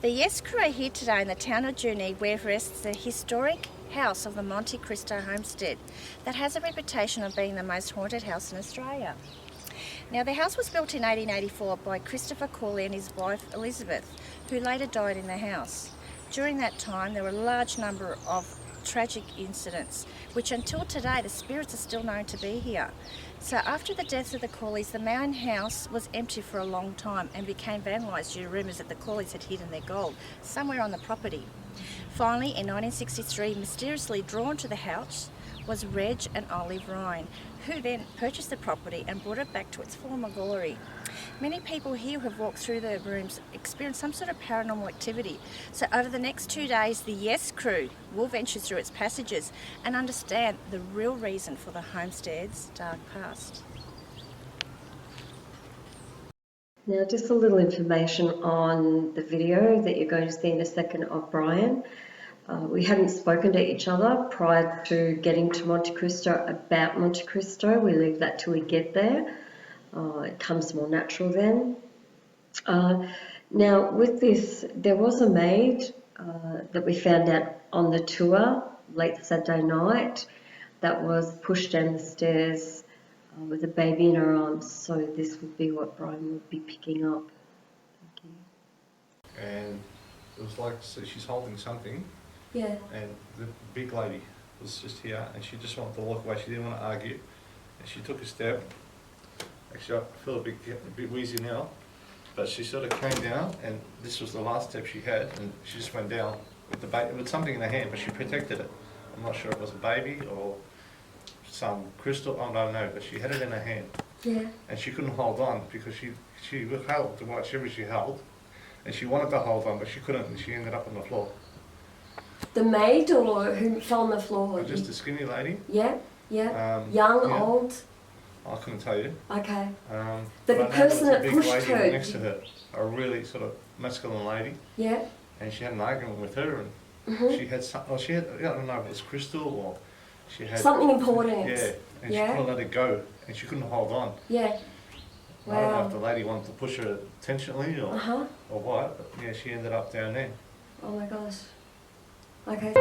The Y.E.S crew are here today in the town of Junee, where rests the historic house of the Monte Cristo homestead that has a reputation of being the most haunted house in Australia. Now, the house was built in 1884 by Christopher Corley and his wife Elizabeth, who later died in the house. During that time, there were a large number of tragic incidents, which until today the spirits are still known to be here. So after the death of the Corleys, the main house was empty for a long time and became vandalised due to rumours that the Corleys had hidden their gold somewhere on the property. Finally, in 1963, mysteriously drawn to the house was Reg and Olive Ryan, who then purchased the property and brought it back to its former glory. Many people here who have walked through the rooms experienced some sort of paranormal activity. So over the next 2 days, the Y.E.S crew will venture through its passages and understand the real reason for the homestead's dark past. Now, just a little information on the video that you're going to see in a second of Brian. We hadn't spoken to each other prior to getting to Monte Cristo about Monte Cristo. We leave that till we get there. It comes more natural then. Now, with this, there was a maid that we found out on the tour late Saturday night that was pushed down the stairs with a baby in her arms. So this would be what Brian would be picking up. Thank you. And it was like, so she's holding something. Yeah. And the big lady was just here, and she just wanted to walk away. She didn't want to argue, and she took a step. Actually, I feel a bit wheezy now, but she sort of came down, and this was the last step she had, and she just went down with the baby, with something in her hand, but she protected it. I'm not sure if it was a baby or some crystal. I don't know, but she had it in her hand. Yeah. And she couldn't hold on because she held to whatever she held, and she wanted to hold on, but she couldn't, and she ended up on the floor. The maid or who fell on the floor? Just a skinny lady. Yeah, yeah. Young, yeah. old? I couldn't tell you. Okay. But the person that pushed lady her next to her, a really sort of masculine lady. Yeah. And she had an argument with her, and she had some. Oh, she had. I don't know if it was crystal or she had something important. Yeah. And she couldn't let it go, and she couldn't hold on. Yeah. Wow. I don't know if the lady wanted to push her intentionally or what. But yeah, she ended up down there. Oh my gosh. Okay.